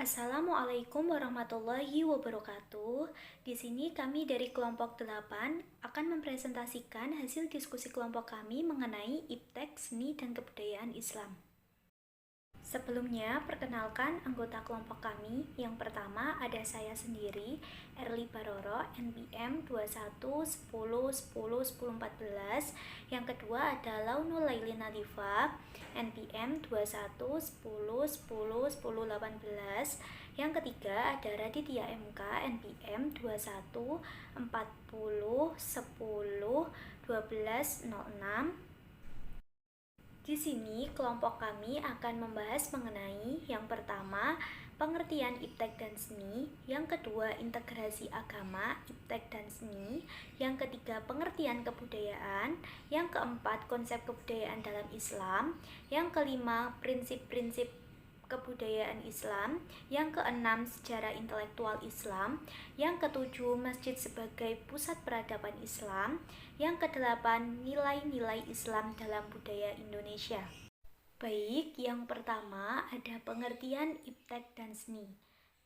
Assalamualaikum warahmatullahi wabarakatuh. Di sini kami dari kelompok 8 akan mempresentasikan hasil diskusi kelompok kami mengenai IPTEK Seni dan Kebudayaan Islam. Sebelumnya, perkenalkan anggota kelompok kami. Yang pertama ada saya sendiri, Erli Baroro, NPM 2110101014. Yang kedua ada Launul Laili Nadifa, NPM 2110101018. Yang ketiga ada Raditya MK, NPM 2140101206. Di sini kelompok kami akan membahas mengenai yang pertama, pengertian IPTEK dan seni, yang kedua, integrasi agama, IPTEK dan seni, yang ketiga, pengertian kebudayaan, yang keempat, konsep kebudayaan dalam Islam, yang kelima, prinsip-prinsip kebudayaan Islam, yang keenam, sejarah intelektual Islam, yang ketujuh, masjid sebagai pusat peradaban Islam, yang kedelapan, nilai-nilai Islam dalam budaya Indonesia. Baik, yang pertama ada pengertian IPTEK dan seni.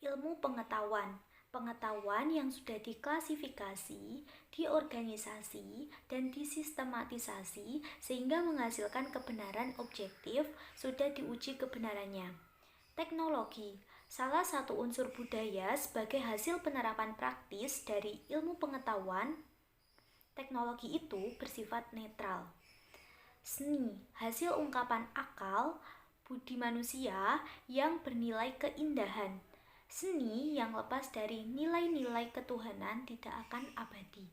Ilmu pengetahuan. Pengetahuan yang sudah diklasifikasi, diorganisasi, dan disistematisasi sehingga menghasilkan kebenaran objektif sudah diuji kebenarannya. Teknologi, salah satu unsur budaya sebagai hasil penerapan praktis dari ilmu pengetahuan. Teknologi itu bersifat netral. Seni, hasil ungkapan akal, budi manusia yang bernilai keindahan. Seni yang lepas dari nilai-nilai ketuhanan tidak akan abadi.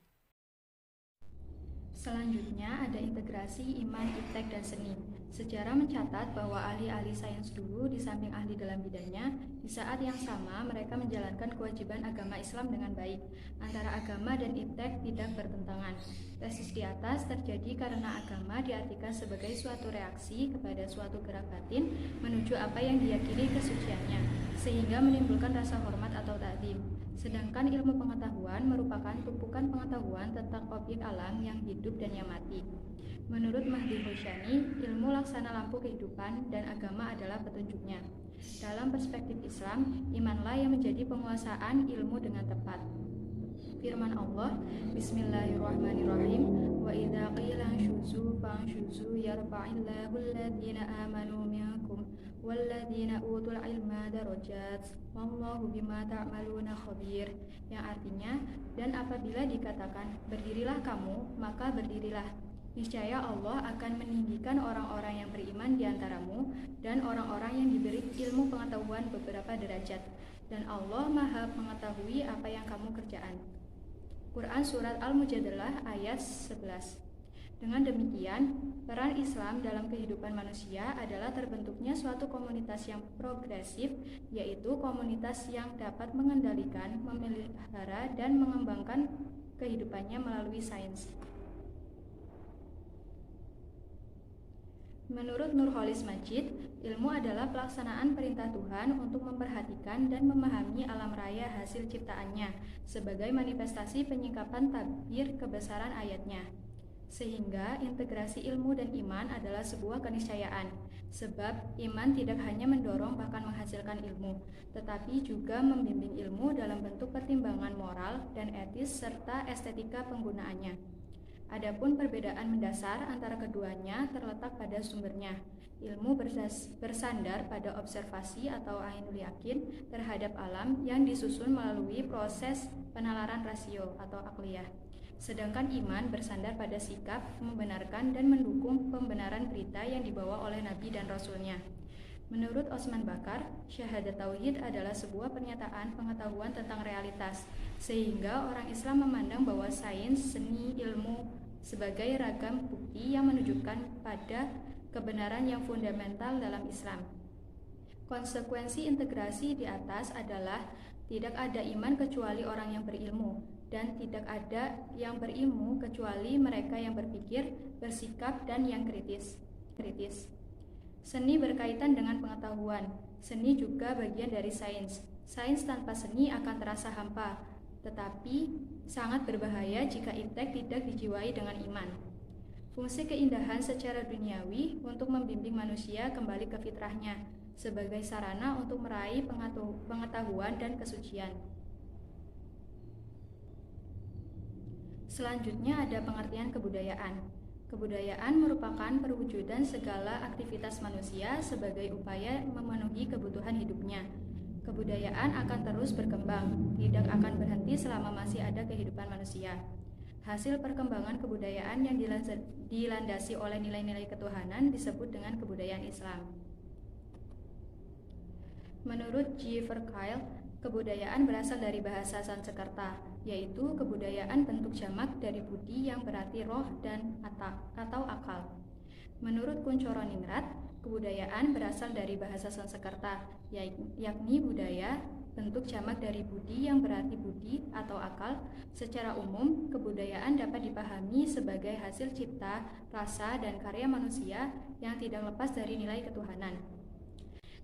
Selanjutnya ada integrasi iman, IPTEK, dan seni. Sejarah mencatat bahwa ahli-ahli sains dulu di samping ahli dalam bidangnya, di saat yang sama mereka menjalankan kewajiban agama Islam dengan baik. Antara agama dan IPTEK tidak bertentangan. Tesis di atas terjadi karena agama diartikan sebagai suatu reaksi kepada suatu gerak batin menuju apa yang diyakini kesuciannya, sehingga menimbulkan rasa hormat atau takdim. Sedangkan ilmu pengetahuan merupakan tumpukan pengetahuan tentang objek alam yang hidup dan yang mati. Menurut Mahdi Hoshani, ilmu laksana lampu kehidupan dan agama adalah petunjuknya. Dalam perspektif Islam, imanlah yang menjadi penguasaan ilmu dengan tepat. Firman Allah, Bismillahirrahmanirrahim, wa idza qila anshuzu fanshuzu yarfa'illahu alladziina aamanu minkum walladziina utul ilma darajat wallahu bima ta'maluna khabir, yang artinya, dan apabila dikatakan berdirilah kamu, maka berdirilah. Niscaya Allah akan meninggikan orang-orang yang beriman di antaramu dan orang-orang yang diberi ilmu pengetahuan beberapa derajat, dan Allah Maha mengetahui apa yang kamu kerjakan. Quran Surat Al-Mujadalah ayat 11. Dengan demikian, peran Islam dalam kehidupan manusia adalah terbentuknya suatu komunitas yang progresif, yaitu komunitas yang dapat mengendalikan, memelihara, dan mengembangkan kehidupannya melalui sains. Menurut Nurholis Majid, ilmu adalah pelaksanaan perintah Tuhan untuk memperhatikan dan memahami alam raya hasil ciptaannya sebagai manifestasi penyingkapan tabir kebesaran ayatnya. Sehingga integrasi ilmu dan iman adalah sebuah keniscayaan, sebab iman tidak hanya mendorong bahkan menghasilkan ilmu, tetapi juga membimbing ilmu dalam bentuk pertimbangan moral dan etis serta estetika penggunaannya. Adapun perbedaan mendasar antara keduanya terletak pada sumbernya. Ilmu bersandar pada observasi atau ainul yakin terhadap alam yang disusun melalui proses penalaran rasio atau akliyah. Sedangkan iman bersandar pada sikap membenarkan dan mendukung pembenaran berita yang dibawa oleh Nabi dan Rasulnya. Menurut Osman Bakar, syahadat tauhid adalah sebuah pernyataan pengetahuan tentang realitas, sehingga orang Islam memandang bahwa sains, seni, ilmu sebagai ragam bukti yang menunjukkan pada kebenaran yang fundamental dalam Islam. Konsekuensi integrasi di atas adalah tidak ada iman kecuali orang yang berilmu, dan tidak ada yang berilmu kecuali mereka yang berpikir, bersikap, dan yang kritis. Seni berkaitan dengan pengetahuan. Seni juga bagian dari sains. Sains tanpa seni akan terasa hampa, tetapi sangat berbahaya jika IPTEK tidak dijiwai dengan iman. Fungsi keindahan secara duniawi untuk membimbing manusia kembali ke fitrahnya, sebagai sarana untuk meraih pengetahuan dan kesucian. Selanjutnya ada pengertian kebudayaan. Kebudayaan merupakan perwujudan segala aktivitas manusia sebagai upaya memenuhi kebutuhan hidupnya. Kebudayaan akan terus berkembang, tidak akan berhenti selama masih ada kehidupan manusia. Hasil perkembangan kebudayaan yang dilandasi oleh nilai-nilai ketuhanan disebut dengan kebudayaan Islam. Menurut G. Verkuyl, kebudayaan berasal dari bahasa Sanskerta, yaitu kebudayaan bentuk jamak dari budi yang berarti roh dan atau akal. Menurut Kuncoro Ningrat, kebudayaan berasal dari bahasa Sanskerta, yakni budaya, bentuk jamak dari budi yang berarti budi atau akal. Secara umum, kebudayaan dapat dipahami sebagai hasil cipta, rasa, dan karya manusia yang tidak lepas dari nilai ketuhanan.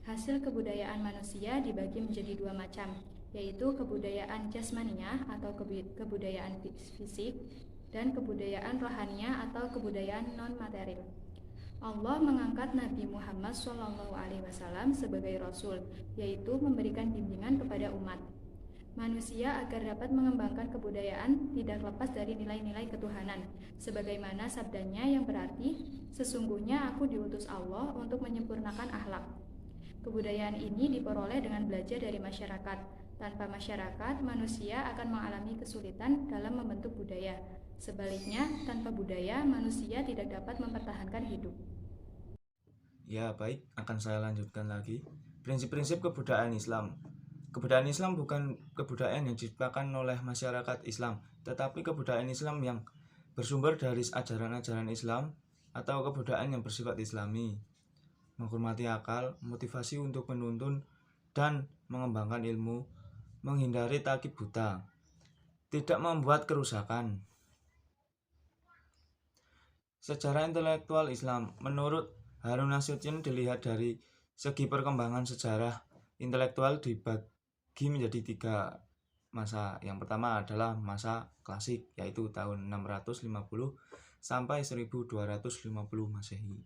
Hasil kebudayaan manusia dibagi menjadi dua macam, yaitu kebudayaan jasmaniah atau kebudayaan fisik dan kebudayaan rohaniah atau kebudayaan non-material. Allah mengangkat Nabi Muhammad SAW sebagai Rasul, yaitu memberikan bimbingan kepada umat manusia agar dapat mengembangkan kebudayaan tidak lepas dari nilai-nilai ketuhanan, sebagaimana sabdanya yang berarti, sesungguhnya aku diutus Allah untuk menyempurnakan akhlak. Kebudayaan ini diperoleh dengan belajar dari masyarakat. Tanpa masyarakat, manusia akan mengalami kesulitan dalam membentuk budaya. Sebaliknya, tanpa budaya, manusia tidak dapat mempertahankan hidup. Ya, baik, akan saya lanjutkan lagi. Prinsip-prinsip kebudayaan Islam. Kebudayaan Islam bukan kebudayaan yang diciptakan oleh masyarakat Islam, tetapi kebudayaan Islam yang bersumber dari ajaran-ajaran Islam atau kebudayaan yang bersifat Islami. Menghormati akal, motivasi untuk menuntun dan mengembangkan ilmu, menghindari takib buta, tidak membuat kerusakan. Sejarah intelektual Islam. Menurut Harun Nasution, dilihat dari segi perkembangan sejarah intelektual dibagi menjadi tiga masa. Yang pertama adalah masa klasik, yaitu tahun 650 sampai 1250 Masehi.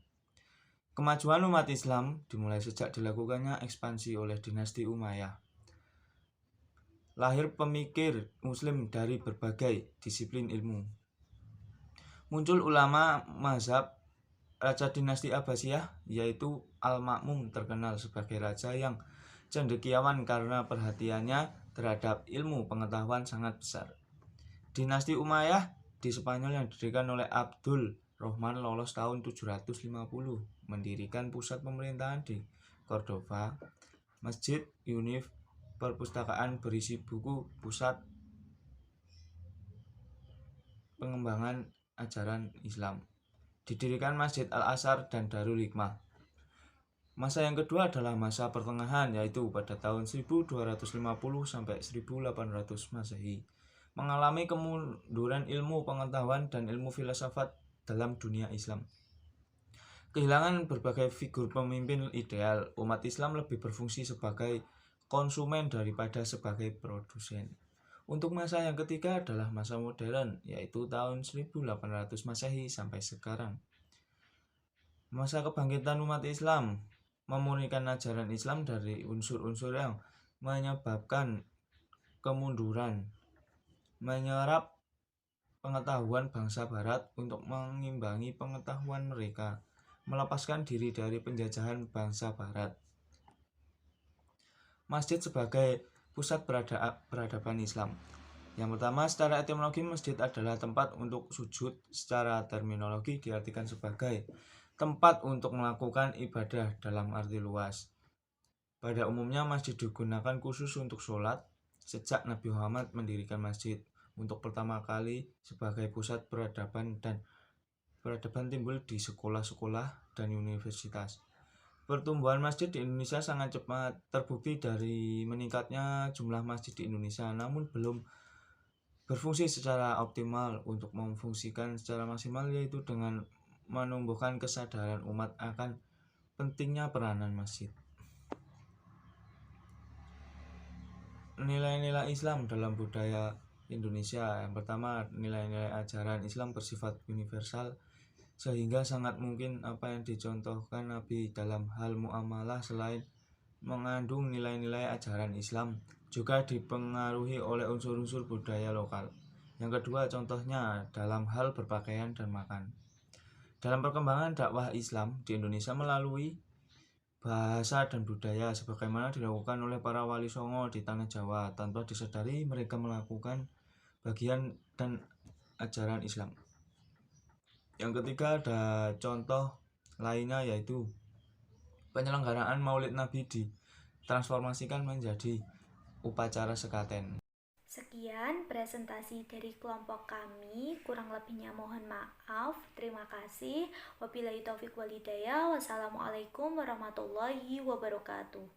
Kemajuan umat Islam dimulai sejak dilakukannya ekspansi oleh dinasti Umayyah. Lahir pemikir Muslim dari berbagai disiplin ilmu. Muncul ulama mazhab raja dinasti Abbasiyah, yaitu Al-Ma'mun, terkenal sebagai raja yang cendekiawan karena perhatiannya terhadap ilmu pengetahuan sangat besar. Dinasti Umayyah di Spanyol yang didirikan oleh Abdul Rahman lolos tahun 750, mendirikan pusat pemerintahan di Cordova, masjid, unif, perpustakaan berisi buku, pusat pengembangan ajaran Islam. Didirikan Masjid Al-Azhar dan Darul Hikmah. Masa yang kedua adalah masa pertengahan, yaitu pada tahun 1250 sampai 1800 Masehi. Mengalami kemunduran ilmu pengetahuan dan ilmu filsafat dalam dunia Islam. Kehilangan berbagai figur pemimpin ideal, umat Islam lebih berfungsi sebagai konsumen daripada sebagai produsen. Untuk masa yang ketiga adalah masa modern, yaitu tahun 1800 Masehi sampai sekarang. Masa kebangkitan umat Islam memurnikan ajaran Islam dari unsur-unsur yang menyebabkan kemunduran, menyerap pengetahuan bangsa barat untuk mengimbangi pengetahuan mereka, melepaskan diri dari penjajahan bangsa barat. Masjid sebagai pusat peradaban Islam. Yang pertama, secara etimologi masjid adalah tempat untuk sujud. Secara terminologi diartikan sebagai tempat untuk melakukan ibadah dalam arti luas. Pada umumnya masjid digunakan khusus untuk sholat. Sejak Nabi Muhammad mendirikan masjid untuk pertama kali sebagai pusat peradaban, dan peradaban timbul di sekolah-sekolah dan universitas. Pertumbuhan masjid di Indonesia sangat cepat, terbukti dari meningkatnya jumlah masjid di Indonesia, namun belum berfungsi secara optimal. Untuk memfungsikan secara maksimal, yaitu dengan menumbuhkan kesadaran umat akan pentingnya peranan masjid. Nilai-nilai Islam dalam budaya Indonesia. Yang pertama, nilai-nilai ajaran Islam bersifat universal, sehingga sangat mungkin apa yang dicontohkan Nabi dalam hal muamalah selain mengandung nilai-nilai ajaran Islam, juga dipengaruhi oleh unsur-unsur budaya lokal. Yang kedua, contohnya dalam hal berpakaian dan makan. Dalam perkembangan dakwah Islam di Indonesia melalui bahasa dan budaya sebagaimana dilakukan oleh para wali songo di tanah Jawa, tanpa disadari mereka melakukan bagian dan ajaran Islam. Yang ketiga, ada contoh lainnya yaitu penyelenggaraan Maulid Nabi ditransformasikan menjadi upacara sekaten. Sekian presentasi dari kelompok kami, kurang lebihnya mohon maaf. Terima kasih. Wabillahi taufiq walhidayah. Wassalamualaikum warahmatullahi wabarakatuh.